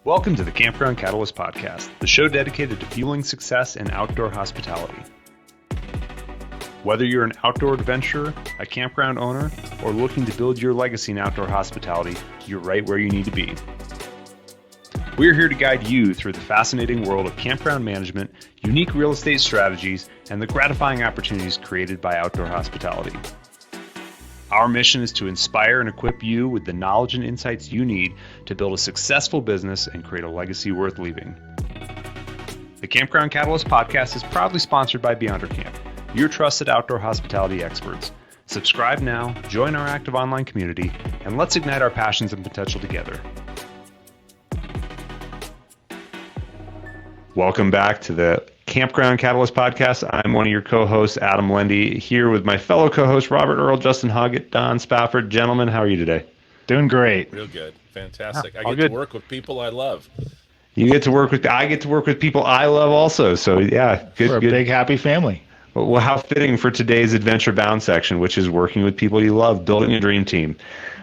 Welcome to the Campground Catalyst Podcast, the show dedicated to fueling success in outdoor hospitality. Whether you're an outdoor adventurer, a campground owner, or looking to build your legacy in outdoor hospitality, you're right where you need to be. We're here to guide you through the fascinating world of campground management, unique real estate strategies, and the gratifying opportunities created by outdoor hospitality. Our mission is to inspire and equip you with the knowledge and insights you need to build a successful business and create a legacy worth leaving. The Campground Catalyst Podcast is proudly sponsored by Beyonder Camp, your trusted outdoor hospitality experts. Subscribe now, join our active online community, and let's ignite our passions and potential together. Welcome back to the Campground Catalyst Podcast. I'm one of your co-hosts, Adam Lendy, here with my fellow co-hosts, Robert Earl, Justin Hoggett, Don Spafford. Gentlemen, how are you today? Doing great. Real good. Fantastic. I all get good. to work with people I love. I get to work with people I love also. So yeah, good. We're a big happy family. Well, how fitting for today's Adventure Bound section, which is working with people you love, building a dream team.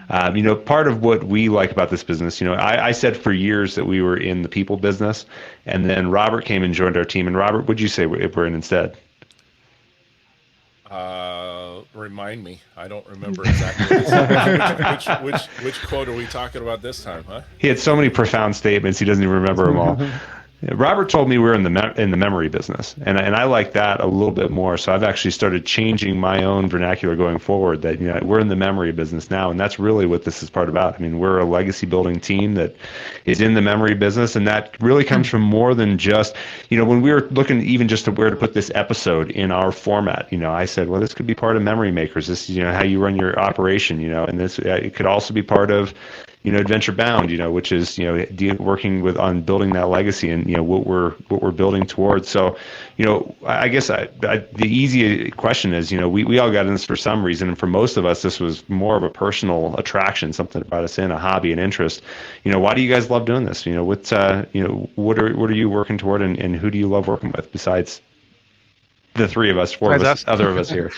Part of what we like about this business, I said for years that we were in the people business, and then Robert came and joined our team. And Robert, what'd you say we're in instead? Remind me. I don't remember exactly. Which quote are we talking about this time, huh? He had so many profound statements, he doesn't even remember them all. Robert told me we're in the memory business, and I like that a little bit more. So I've actually started changing my own vernacular going forward. That we're in the memory business now, and that's really what this is part about. I mean, we're a legacy building team that is in the memory business, and that really comes from more than just when we were looking even just to where to put this episode in our format. I said, well, this could be part of Memory Makers. This is how you run your operation. And this it could also be part of Adventure Bound, which is working on building that legacy and what we're building towards. So, I guess the easy question is, we all got in this for some reason, and for most of us, this was more of a personal attraction, something that brought us in, a hobby, an interest. Why do you guys love doing this? What are you working toward, and who do you love working with besides the three of us, four of us, other of us here?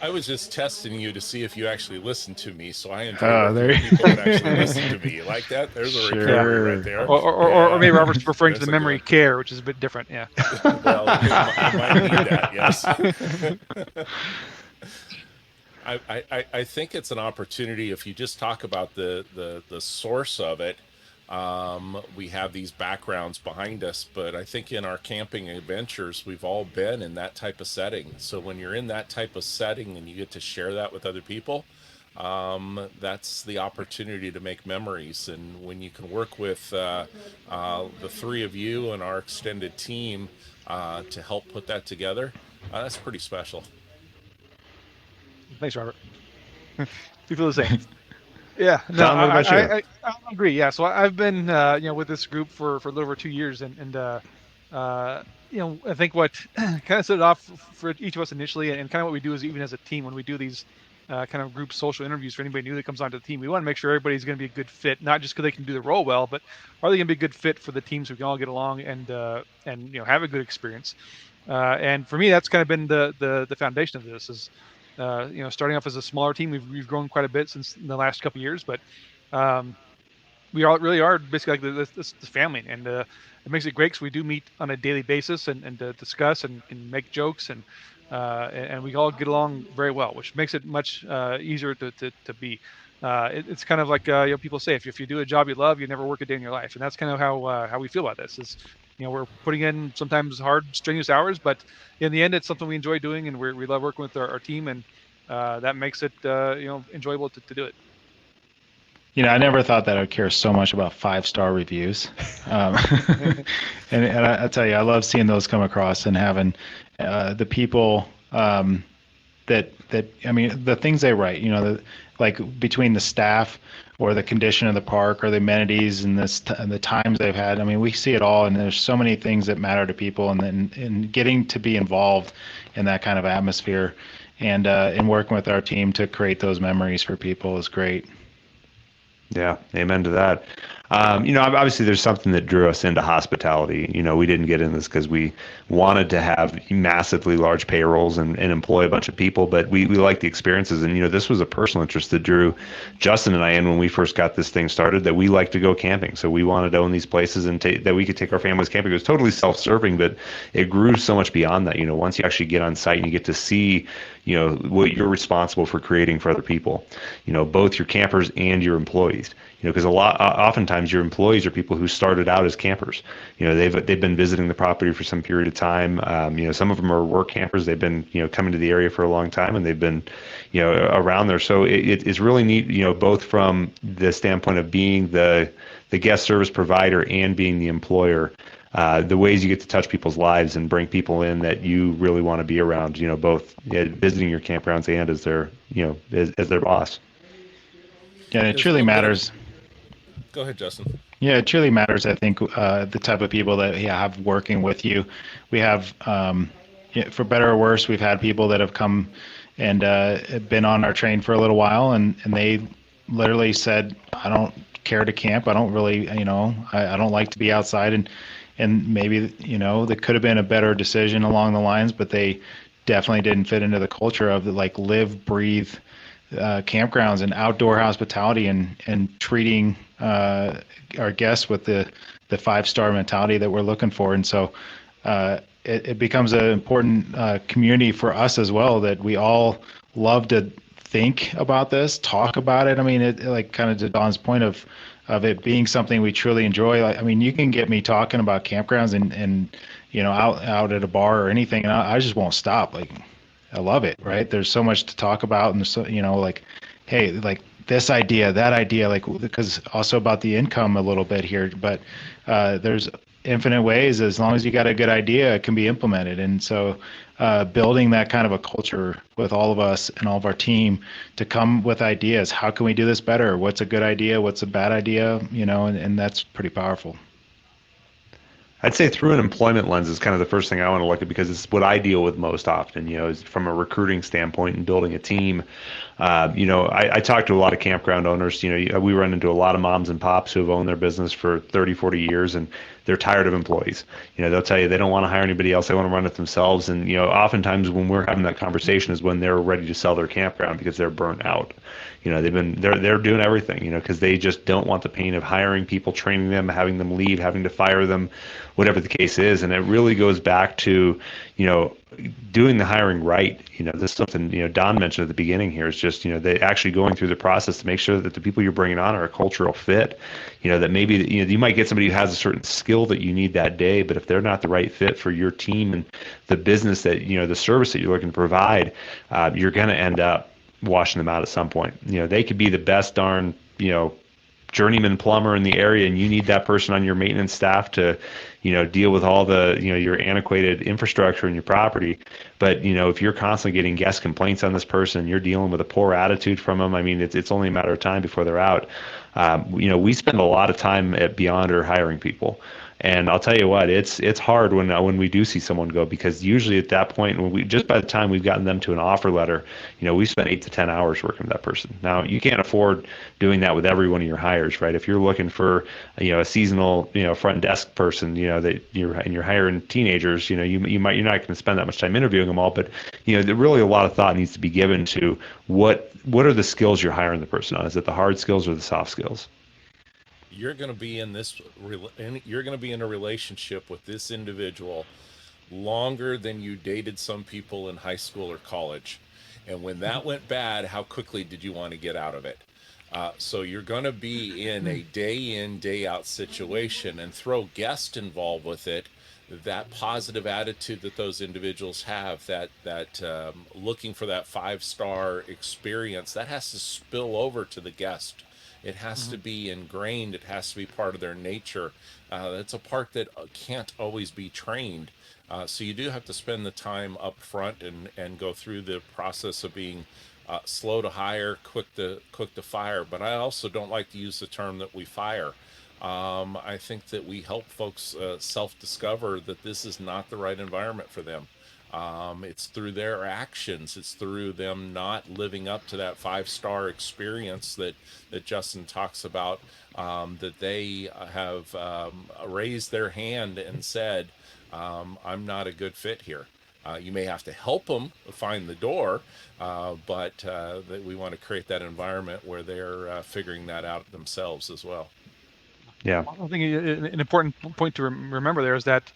I was just testing you to see if you actually listened to me, so I enjoy people that actually listen to me. You like that? There's a recovery right there. Or maybe Robert's referring to the memory care, which is a bit different. Yeah. Well, you might need that. Yes. I think it's an opportunity if you just talk about the source of it. We have these backgrounds behind us, but I think in our camping adventures, we've all been in that type of setting. So when you're in that type of setting and you get to share that with other people, that's the opportunity to make memories. And when you can work with the three of you and our extended team to help put that together, that's pretty special. Thanks, Robert. You feel the same? Yeah, no, I agree. Yeah, so I've been with this group for a little over 2 years, and I think what kind of set it off for each of us initially, and kind of what we do is even as a team when we do these kind of group social interviews for anybody new that comes onto the team, we want to make sure everybody's going to be a good fit, not just because they can do the role well, but are they going to be a good fit for the team so we can all get along and have a good experience. And for me, that's kind of been the foundation of this is. Starting off as a smaller team, we've grown quite a bit since the last couple of years, but we really are basically like this family, and it makes it great because we do meet on a daily basis and discuss and make jokes, and we all get along very well, which makes it much easier to be. It's kind of like people say, if you do a job you love, you never work a day in your life, and that's kind of how we feel about this. Is we're putting in sometimes hard, strenuous hours, but in the end, it's something we enjoy doing, and we love working with our team, and that makes it enjoyable to do it. I never thought that I would care so much about 5-star reviews, and I tell you, I love seeing those come across and having the people that the things they write, like between the staff or the condition of the park or the amenities and the times they've had. I mean, we see it all, and there's so many things that matter to people, and then in getting to be involved in that kind of atmosphere and in working with our team to create those memories for people is great. Yeah, amen to that. Obviously there's something that drew us into hospitality. We didn't get in this because we wanted to have massively large payrolls and employ a bunch of people, but we like the experiences. And, this was a personal interest that drew Justin and I in when we first got this thing started, that we like to go camping. So we wanted to own these places and that we could take our families camping. It was totally self-serving, but it grew so much beyond that. Once you actually get on site and you get to see, what you're responsible for creating for other people, both your campers and your employees. Because oftentimes your employees are people who started out as campers. They've been visiting the property for some period of time. Some of them are work campers. They've been coming to the area for a long time, and they've been around there. So it's really neat. Both from the standpoint of being the guest service provider and being the employer. The ways you get to touch people's lives and bring people in that you really want to be around. Both visiting your campgrounds and as their as their boss. Yeah, it truly matters. Go ahead, Justin. Yeah, it truly matters. I think the type of people that you have working with you. We have, for better or worse, we've had people that have come and been on our train for a little while, and they literally said, "I don't care to camp. I don't really, I don't like to be outside." And maybe that could have been a better decision along the lines, but they definitely didn't fit into the culture of live, breathe campgrounds and outdoor hospitality and treating our guests with the 5-star mentality that we're looking for. And so it becomes an important community for us as well, that we all love to think about this, talk about it. I mean, it kind of to Don's point of it being something we truly enjoy. You can get me talking about campgrounds and out at a bar or anything, and I just won't stop. I love it, right? There's so much to talk about, and so hey, this idea, that idea, because also about the income a little bit here, but there's infinite ways. As long as you got a good idea, it can be implemented. And so building that kind of a culture with all of us and all of our team to come with ideas. How can we do this better? What's a good idea? What's a bad idea? And that's pretty powerful. I'd say through an employment lens is kind of the first thing I want to look at, because it's what I deal with most often, is from a recruiting standpoint and building a team. I talk to a lot of campground owners. We run into a lot of moms and pops who have owned their business for 30, 40 years, and they're tired of employees. They'll tell you they don't want to hire anybody else. They want to run it themselves. And, oftentimes when we're having that conversation is when they're ready to sell their campground because they're burnt out. They're doing everything, because they just don't want the pain of hiring people, training them, having them leave, having to fire them, whatever the case is. And it really goes back to, doing the hiring right. This is something, Don mentioned at the beginning here, is just, they actually going through the process to make sure that the people you're bringing on are a cultural fit, that maybe, you might get somebody who has a certain skill that you need that day, but if they're not the right fit for your team and the business that, the service that you're looking to provide, you're going to end up washing them out at some point. They could be the best darn, journeyman plumber in the area, and you need that person on your maintenance staff to, deal with all the, your antiquated infrastructure in your property. But, if you're constantly getting guest complaints on this person, you're dealing with a poor attitude from them. It's only a matter of time before they're out. We spend a lot of time at Beyonder hiring people. And I'll tell you what, it's hard when we do see someone go, because usually at that point, just by the time we've gotten them to an offer letter, we spent 8 to 10 hours working with that person. Now, you can't afford doing that with every one of your hires, right? If you're looking for a seasonal front desk person, that you're hiring teenagers, you're not going to spend that much time interviewing them all, but really a lot of thought needs to be given to what are the skills you're hiring the person on? Is it the hard skills or the soft skills? You're going to be in a relationship with this individual longer than you dated some people in high school or college. And when that went bad, how quickly did you want to get out of it? So you're going to be in a day in, day out situation, and throw guests involved with it. That positive attitude that those individuals have, that looking for that 5-star experience, that has to spill over to the guest. It has to be ingrained. It has to be part of their nature. That's a part that can't always be trained. So you do have to spend the time up front and go through the process of being slow to hire, quick to fire. But I also don't like to use the term that we fire. I think that we help folks self-discover that this is not the right environment for them. It's through their actions. It's through them not living up to that 5-star experience that Justin talks about, that they have raised their hand and said, I'm not a good fit here. You may have to help them find the door, but that we want to create that environment where they're figuring that out themselves as well. Yeah. I think an important point to remember there is that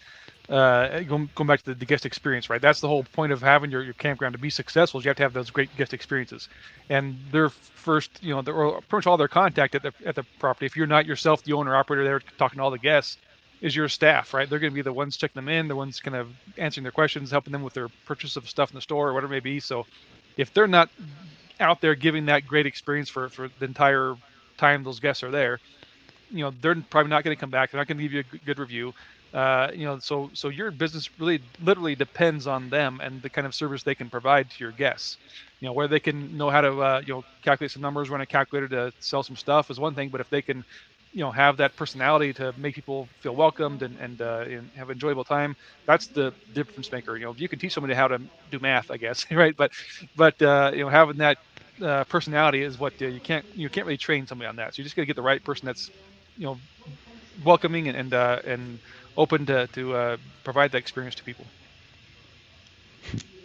going back to the guest experience, right? That's the whole point of having your campground to be successful. Is you have to have those great guest experiences, and their first, or pretty much all their contact at the property. If you're not yourself the owner operator there talking to all the guests, is your staff, right? They're going to be the ones checking them in, the ones kind of answering their questions, helping them with their purchase of stuff in the store or whatever it may be. So, if they're not out there giving that great experience for the entire time those guests are there, they're probably not going to come back. They're not going to give you a good review. So your business really literally depends on them and the kind of service they can provide to your guests. Where they can know how to calculate some numbers, run a calculator to sell some stuff is one thing, but if they can have that personality to make people feel welcomed and have an enjoyable time, that's the difference maker. You can teach somebody how to do math, I guess, right? But having that personality is what you can't really train somebody on that. So you just got to get the right person that's welcoming and open to provide that experience to people.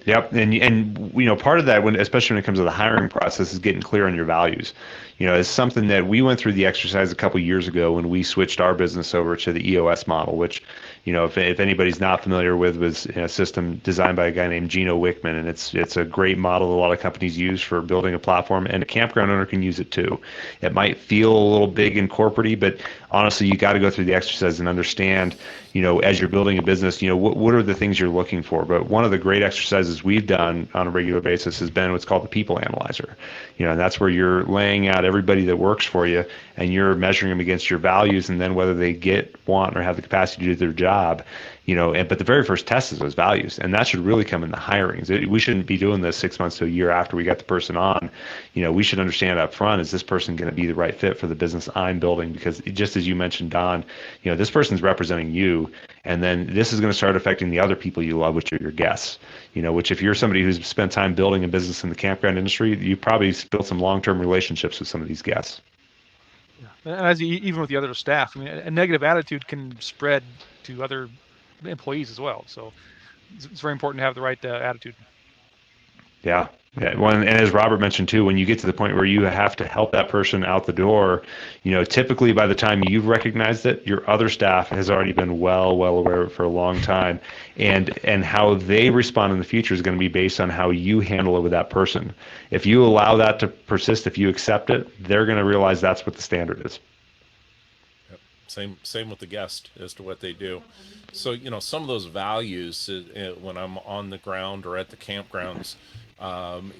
Yep, and part of that, especially when it comes to the hiring process, is getting clear on your values. It's something that we went through the exercise a couple years ago when we switched our business over to the EOS model, which, if anybody's not familiar with, was a system designed by a guy named Gino Wickman, and it's a great model that a lot of companies use for building a platform, and a campground owner can use it too. It might feel a little big and corporate-y, but honestly, you got to go through the exercise and understand, as you're building a business, what are the things you're looking for. But one of the great exercises we've done on a regular basis has been what's called the people analyzer. And that's where you're laying out everybody that works for you and you're measuring them against your values, and then whether they want or have the capacity to do their job. But the very first test is those values, and that should really come in the hirings. We shouldn't be doing this 6 months to a year after we got the person on. We should understand up front, is this person going to be the right fit for the business I'm building? Because just as you mentioned, Don, this person's representing you, and then this is going to start affecting the other people you love, which are your guests. Which if you're somebody who's spent time building a business in the campground industry, you probably built some long-term relationships with some of these guests. Yeah. And even with the other staff, a negative attitude can spread to other employees as well. So it's very important to have the right attitude. Yeah. Well, and as Robert mentioned too, when you get to the point where you have to help that person out the door, typically by the time you've recognized it, your other staff has already been well aware of it for a long time, and how they respond in the future is going to be based on how you handle it with that person. If you allow that to persist, if you accept it, they're going to realize that's what the standard is. Same with the guest as to what they do. So, some of those values when I'm on the ground or at the campgrounds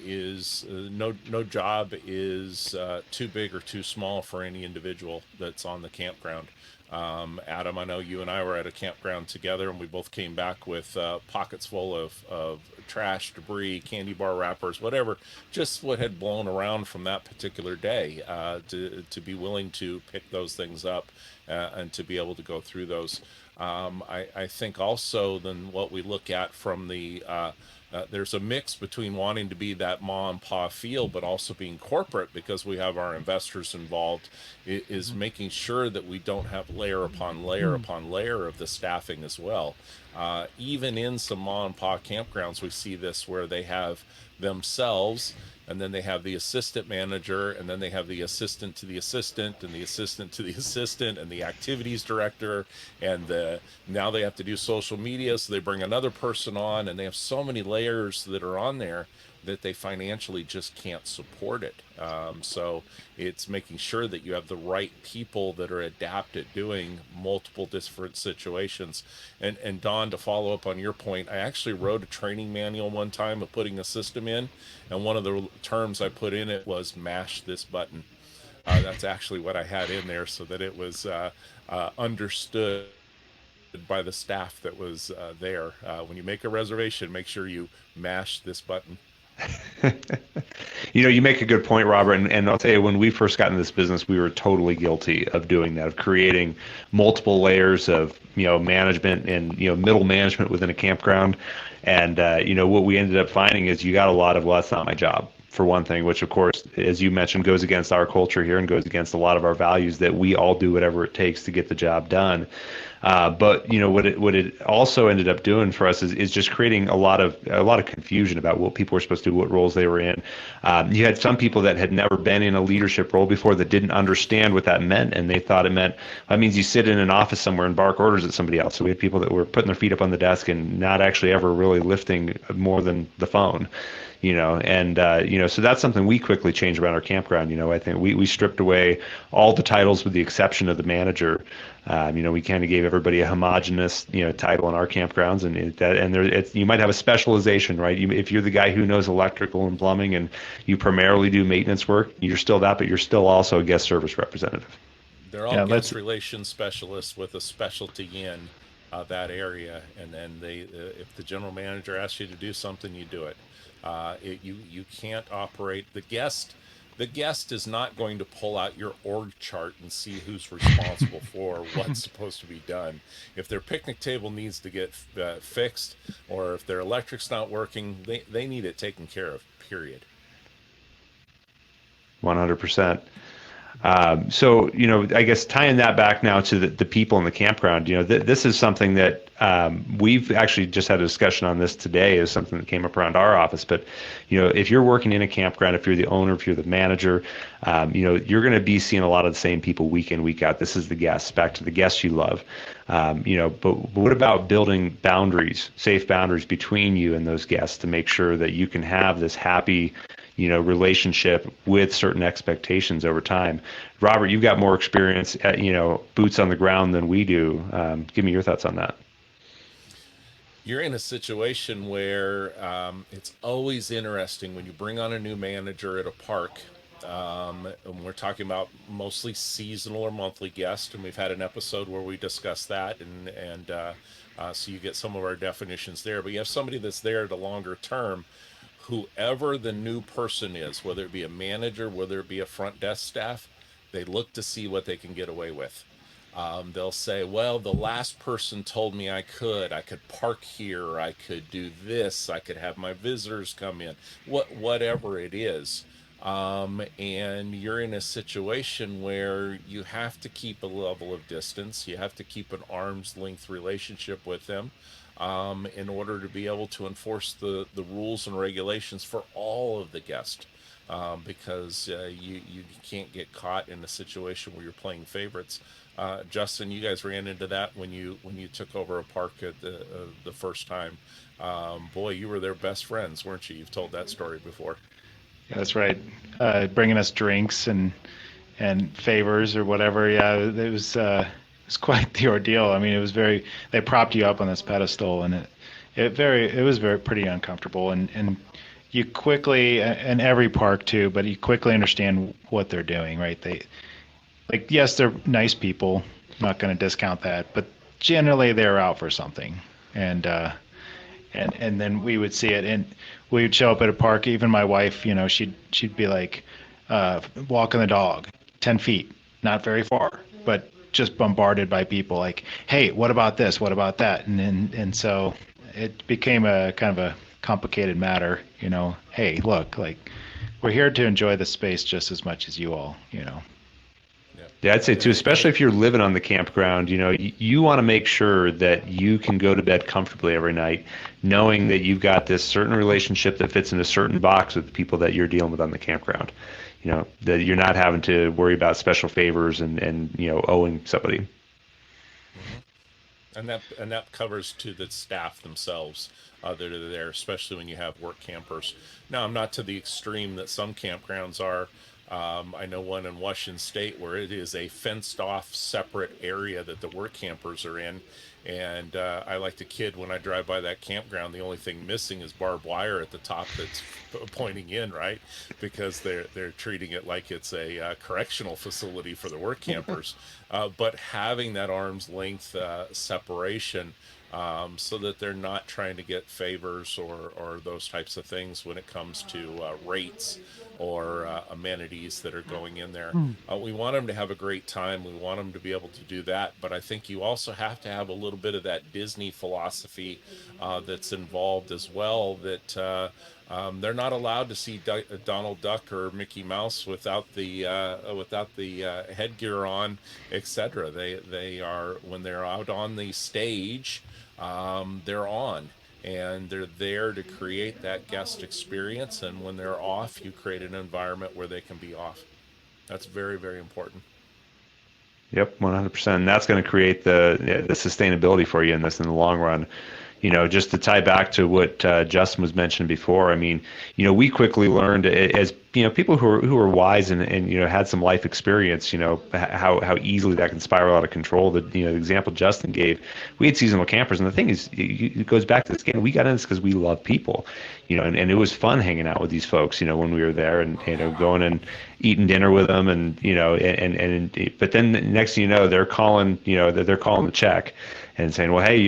is no job is too big or too small for any individual that's on the campground. Adam, I know you and I were at a campground together, and we both came back with pockets full of trash, debris, candy bar wrappers, whatever, just what had blown around from that particular day, to be willing to pick those things up and to be able to go through those. I think also then what we look at from the there's a mix between wanting to be that mom and pop feel, but also being corporate, because we have our investors involved, is making sure that we don't have layer upon layer upon layer of the staffing as well. Even in some mom and pop campgrounds, we see this where they have themselves, and then they have the assistant manager, and then they have the assistant to the assistant, and the assistant to the assistant, and the activities director, and now they have to do social media, so they bring another person on, and they have so many layers that are on there that they financially just can't support it. So it's making sure that you have the right people that are adept at doing multiple different situations. And Don, to follow up on your point, I actually wrote a training manual one time of putting a system in, and one of the terms I put in it was mash this button. That's actually what I had in there, so that it was understood by the staff that was there. When you make a reservation, make sure you mash this button. You make a good point, Robert, and I'll tell you, when we first got into this business, we were totally guilty of doing that, of creating multiple layers of management and middle management within a campground. And what we ended up finding is you got a lot of, well, that's not my job, for one thing, which of course, as you mentioned, goes against our culture here and goes against a lot of our values that we all do whatever it takes to get the job done. But what it also ended up doing for us is just creating a lot of confusion about what people were supposed to do, what roles they were in. You had some people that had never been in a leadership role before that didn't understand what that meant, and they thought it meant that means you sit in an office somewhere and bark orders at somebody else. So we had people that were putting their feet up on the desk and not actually ever really lifting more than the phone. So that's something we quickly changed around our campground. I think we stripped away all the titles with the exception of the manager. We kind of gave everybody a homogenous, title in our campgrounds, and you might have a specialization, right? If you're the guy who knows electrical and plumbing, and you primarily do maintenance work, you're still that, but you're still also a guest service representative. They're all guest relations specialists with a specialty in that area, and then if the general manager asks you to do something, you do it. You can't operate the guest. The guest is not going to pull out your org chart and see who's responsible for what's supposed to be done. If their picnic table needs to get fixed, or if their electric's not working, they need it taken care of, period. 100%. I guess tying that back now to the people in the campground, this is something that we've actually just had a discussion on this today, is something that came up around our office. But, if you're working in a campground, if you're the owner, if you're the manager, you're going to be seeing a lot of the same people week in, week out. This is the guests, back to the guests you love. But what about building boundaries, safe boundaries between you and those guests to make sure that you can have this happy relationship with certain expectations over time? Robert, you've got more experience at, boots on the ground than we do. Give me your thoughts on that. You're in a situation where it's always interesting when you bring on a new manager at a park. And we're talking about mostly seasonal or monthly guests, and we've had an episode where we discuss that, and so you get some of our definitions there. But you have somebody that's there at a longer term. Whoever the new person is, whether it be a manager, whether it be a front desk staff, they look to see what they can get away with. They'll say, well, the last person told me I could park here, I could do this, I could have my visitors come in, whatever it is. And you're in a situation where you have to keep a level of distance. You have to keep an arm's length relationship with them. In order to be able to enforce the rules and regulations for all of the guests, because you can't get caught in a situation where you're playing favorites. Justin, you guys ran into that when you took over a park at the first time. Boy, you were their best friends, weren't you? You've told that story before. Yeah, that's right. Bringing us drinks and favors or whatever. Yeah, it was quite the ordeal. I mean, they propped you up on this pedestal, and it was pretty uncomfortable. And you quickly, and every park too, but you quickly understand what they're doing, right? Yes, they're nice people. I'm not going to discount that, but generally they're out for something. And then we would see it, and we would show up at a park. Even my wife, she'd be like, walking the dog 10 feet, not very far, but just bombarded by people like, hey, what about this? What about that? And so it became a kind of a complicated matter, hey, look, we're here to enjoy the space just as much as you all, Yeah, I'd say too, especially if you're living on the campground, you want to make sure that you can go to bed comfortably every night, knowing that you've got this certain relationship that fits in a certain box with the people that you're dealing with on the campground. That you're not having to worry about special favors and owing somebody. Mm-hmm. And that covers to the staff themselves that are there, especially when you have work campers. Now, I'm not to the extreme that some campgrounds are. I know one in Washington State where it is a fenced off separate area that the work campers are in. And I like to kid when I drive by that campground, the only thing missing is barbed wire at the top that's pointing in, right? Because they're treating it like it's a correctional facility for the work campers. But having that arm's length separation so that they're not trying to get favors or those types of things when it comes to rates or amenities that are going in there. We want them to have a great time. We want them to be able to do that. But I think you also have to have a little bit of that Disney philosophy that's involved as well, that they're not allowed to see Donald Duck or Mickey Mouse without the headgear on, etc. They are, when they're out on the stage, they're on, and they're there to create that guest experience. And when they're off, you create an environment where they can be off. That's very, very important. Yep, 100%. And that's going to create the sustainability for you in this in the long run. Just to tie back to what Justin was mentioning before, I mean, we quickly learned as people who are wise and had some life experience, how easily that can spiral out of control. The example Justin gave, we had seasonal campers, and the thing is, it goes back to this game. We got in this because we love people, and it was fun hanging out with these folks, when we were there, and going and eating dinner with them, and but then next thing you know, they're calling the check and saying, well, hey,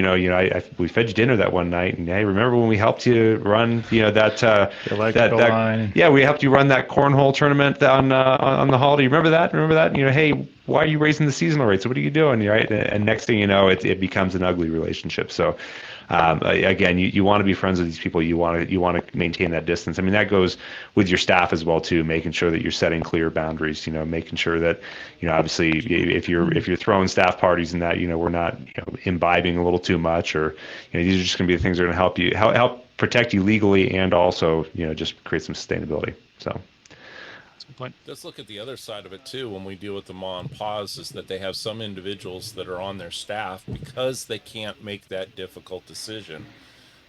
we fed you dinner that one night, and hey, remember when we helped you run, that line. Yeah, we helped you run that cornhole tournament on the holiday. Remember that? Hey, why are you raising the seasonal rates? What are you doing? Right? And next thing you know, it becomes an ugly relationship. So, again, you want to be friends with these people. You want to maintain that distance. I mean, that goes with your staff as well too. Making sure that you're setting clear boundaries. Making sure that obviously if you're throwing staff parties and that we're not imbibing a little too much, or these are just going to be the things that are going to help protect you legally, and also just create some sustainability. So. Point. Let's look at the other side of it too. When we deal with the ma and pa's, is that they have some individuals that are on their staff because they can't make that difficult decision.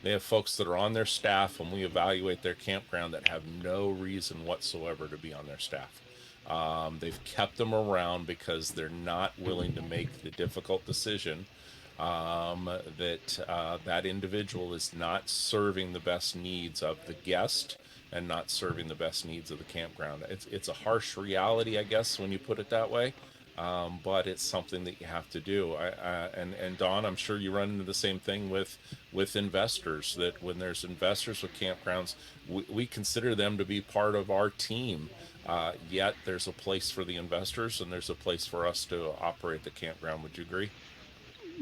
They have folks that are on their staff, and we evaluate their campground, that have no reason whatsoever to be on their staff. They've kept them around because they're not willing to make the difficult decision, that individual is not serving the best needs of the guest and not serving the best needs of the campground. It's a harsh reality, I guess, when you put it that way, but it's something that you have to do. And Don, I'm sure you run into the same thing with investors, that when there's investors with campgrounds, we consider them to be part of our team. Yet there's a place for the investors, and there's a place for us to operate the campground. Would you agree?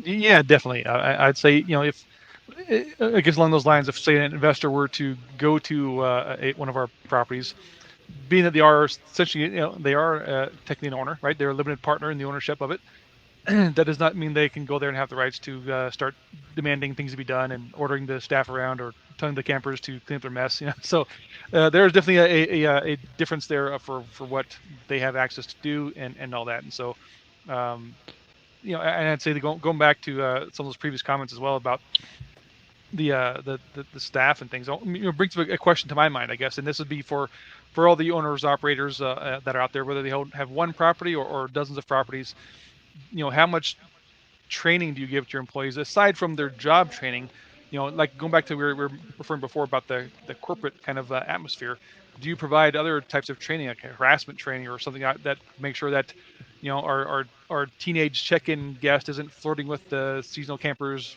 Yeah, definitely. I'd say, if I guess along those lines, if say an investor were to go to one of our properties, being that they are essentially, they are technically an owner, right? They're a limited partner in the ownership of it. That does not mean they can go there and have the rights to start demanding things to be done and ordering the staff around or telling the campers to clean up their mess. So there's definitely a difference there for what they have access to do and all that. And so, and I'd say going back to some of those previous comments as well about the staff and things, brings a question to my mind, I guess, and this would be for all the owners, operators that are out there, whether they have one property or dozens of properties. How much training do you give to your employees aside from their job training? Like going back to we were referring before about the corporate kind of atmosphere. Do you provide other types of training, like harassment training or something that make sure that our teenage check-in guest isn't flirting with the seasonal campers,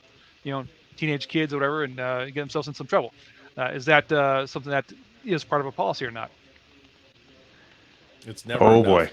teenage kids or whatever, and get themselves in some trouble? Is that something that is part of a policy or not? It's never enough. Boy.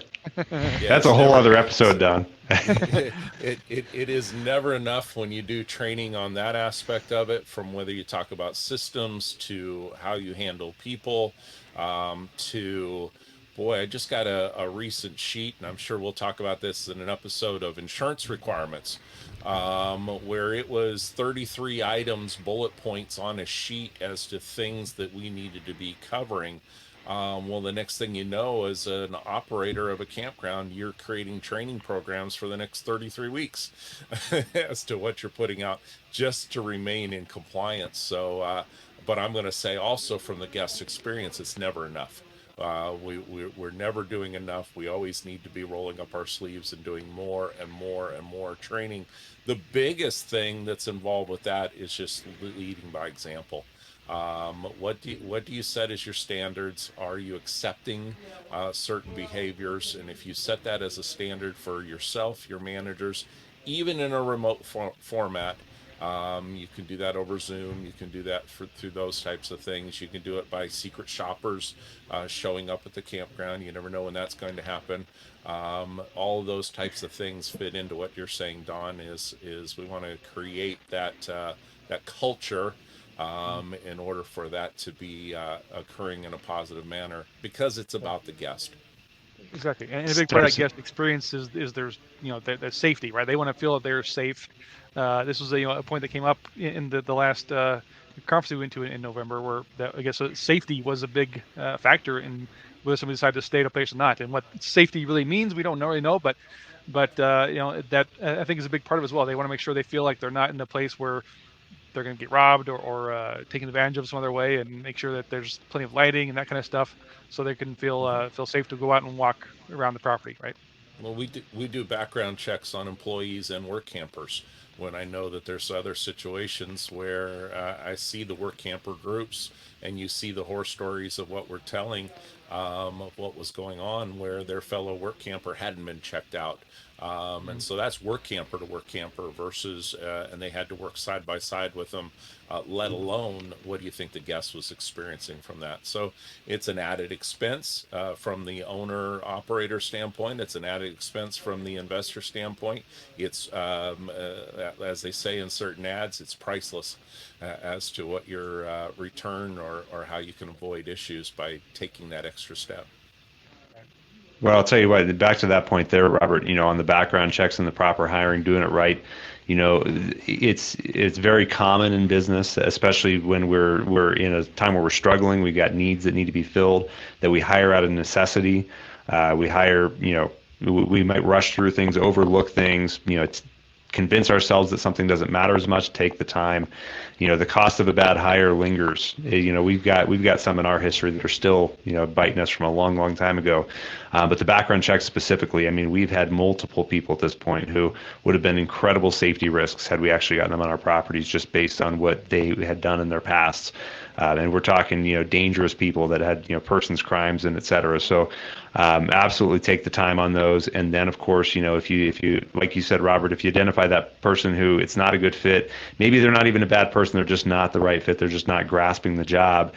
That's a whole other episode, Don. It is never enough when you do training on that aspect of it, from whether you talk about systems to how you handle people, to, boy, I just got a recent sheet, and I'm sure we'll talk about this in an episode of insurance requirements, where it was 33 items, bullet points on a sheet as to things that we needed to be covering. Well, the next thing you know, as an operator of a campground, you're creating training programs for the next 33 weeks as to what you're putting out just to remain in compliance. So, but I'm going to say also from the guest experience, it's never enough. We're never doing enough. We always need to be rolling up our sleeves and doing more and more and more training. The biggest thing that's involved with that is just leading by example. What do you set as your standards? Are you accepting certain behaviors? And if you set that as a standard for yourself, your managers, even in a remote format, You can do that over Zoom. You can do that through those types of things. You can do it by secret shoppers showing up at the campground. You never know when that's going to happen. All of those types of things fit into what you're saying, Don. Is we want to create that culture in order for that to be occurring in a positive manner, because it's about the guest. Exactly, and a big part of that guest experience is there's their safety, right? They want to feel that they're safe. This was a point that came up in the last conference we went to in November, where I guess safety was a big factor in whether somebody decided to stay at a place or not. And what safety really means, we don't really know, but that I think is a big part of it as well. They want to make sure they feel like they're not in a place where they're going to get robbed or taken advantage of some other way, and make sure that there's plenty of lighting and that kind of stuff, so they can feel safe to go out and walk around the property, right? Well, we do background checks on employees and work campers when I know that there's other situations where I see the work camper groups, and you see the horror stories of what we're telling, of what was going on where their fellow work camper hadn't been checked out. And so that's work camper to work camper versus, and they had to work side by side with them, let alone what do you think the guest was experiencing from that? So it's an added expense from the owner operator standpoint. It's an added expense from the investor standpoint. It's, as they say in certain ads, it's priceless as to what your return or how you can avoid issues by taking that extra step. Well, I'll tell you what, back to that point there, Robert, on the background checks and the proper hiring, doing it right, it's very common in business, especially when we're in a time where we're struggling, we've got needs that need to be filled, that we hire out of necessity. We hire, we might rush through things, overlook things, convince ourselves that something doesn't matter as much, take the time. The cost of a bad hire lingers. We've got some in our history that are still, biting us from a long, long time ago. But the background checks specifically, we've had multiple people at this point who would have been incredible safety risks had we actually gotten them on our properties just based on what they had done in their pasts. And we're talking, dangerous people that had, persons, crimes, and et cetera. So absolutely take the time on those. And then, of course, if you, like you said, Robert, if you identify that person who it's not a good fit, maybe they're not even a bad person, they're just not the right fit, they're just not grasping the job,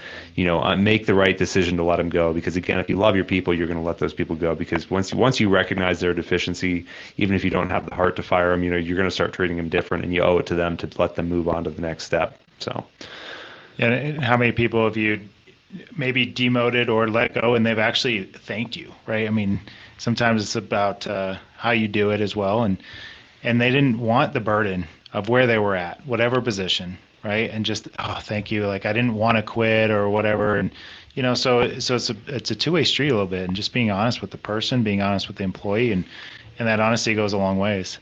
make the right decision to let them go. Because again, if you love your people, you're going to let those people go. Because once you recognize their deficiency, even if you don't have the heart to fire them, you're going to start treating them different, and you owe it to them to let them move on to the next step. So. Yeah, and how many people have you maybe demoted or let go and they've actually thanked you, right? Sometimes it's about how you do it as well, and they didn't want the burden of where they were at, whatever position, right? And just, oh, thank you, like I didn't want to quit or whatever, and so it's a two-way street a little bit, and just being honest with the person, being honest with the employee, and that honesty goes a long ways.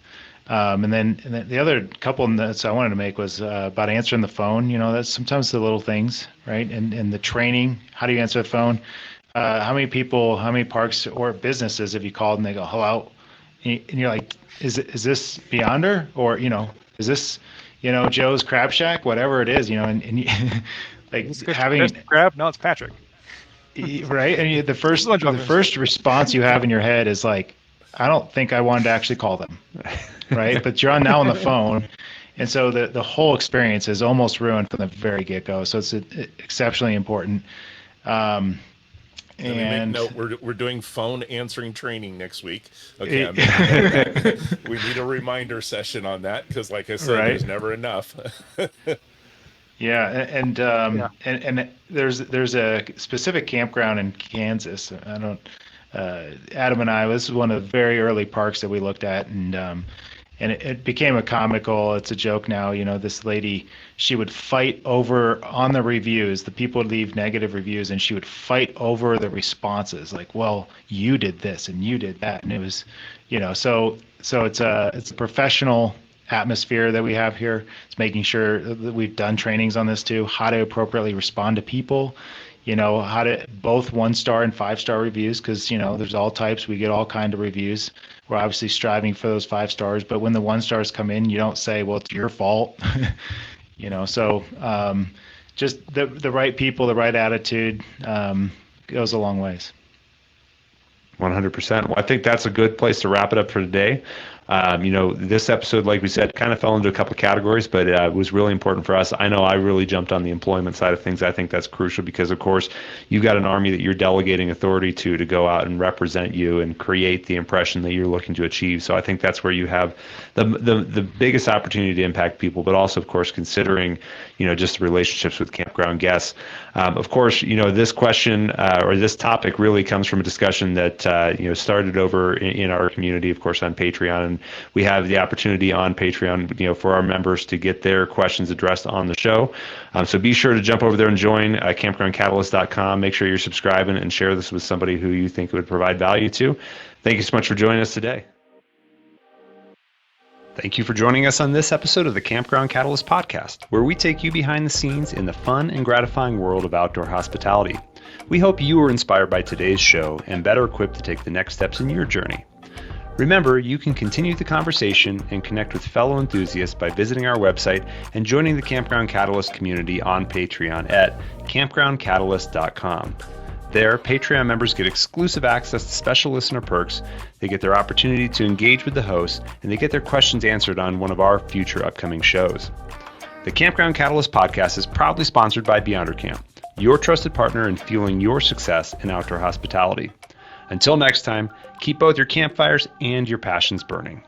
And then the other couple notes I wanted to make was about answering the phone. That's sometimes the little things, right? And the training. How do you answer the phone? How many parks or businesses have you called and they go, hello? And you're like, is this Beyonder? Or, is this, Joe's Crab Shack? Whatever it is, and you, like having crab. No, it's Patrick. Right? And the first response you have in your head is like, I don't think I wanted to actually call them, right? But you're now on the phone, and so the whole experience is almost ruined from the very get-go. So it's exceptionally important. And note, we're doing phone answering training next week. Okay, we need a reminder session on that because, like I said, There's never enough. Yeah, and there's a specific campground in Kansas. Adam and I, this is one of the very early parks that we looked at, and it became a comical, it's a joke now, this lady, she would fight over on the reviews, the people would leave negative reviews, and she would fight over the responses, like, well, you did this and you did that, and it was, so it's a professional atmosphere that we have here. It's making sure that we've done trainings on this too, how to appropriately respond to people, how to both 1-star and 5-star reviews, because there's all types. We get all kind of reviews. We're obviously striving for those 5 stars, but when the 1-stars come in, you don't say, well, it's your fault. So just the right people, the right attitude goes a long ways. 100%. Well, I think that's a good place to wrap it up for today. This episode, like we said, kind of fell into a couple of categories, but it was really important for us. I know I really jumped on the employment side of things. I think that's crucial because, of course, you've got an army that you're delegating authority to go out and represent you and create the impression that you're looking to achieve. So I think that's where you have the biggest opportunity to impact people, but also, of course, considering, just relationships with campground guests. Of course, this question or this topic really comes from a discussion that, started over in our community, of course, on Patreon. And we have the opportunity on Patreon, for our members to get their questions addressed on the show. So be sure to jump over there and join campgroundcatalyst.com. Make sure you're subscribing and share this with somebody who you think would provide value to. Thank you so much for joining us today. Thank you for joining us on this episode of the Campground Catalyst Podcast, where we take you behind the scenes in the fun and gratifying world of outdoor hospitality. We hope you were inspired by today's show and better equipped to take the next steps in your journey. Remember, you can continue the conversation and connect with fellow enthusiasts by visiting our website and joining the Campground Catalyst community on Patreon at campgroundcatalyst.com. There, Patreon members get exclusive access to special listener perks, they get their opportunity to engage with the host, and they get their questions answered on one of our future upcoming shows. The Campground Catalyst Podcast is proudly sponsored by Beyonder Camp, your trusted partner in fueling your success in outdoor hospitality. Until next time, keep both your campfires and your passions burning.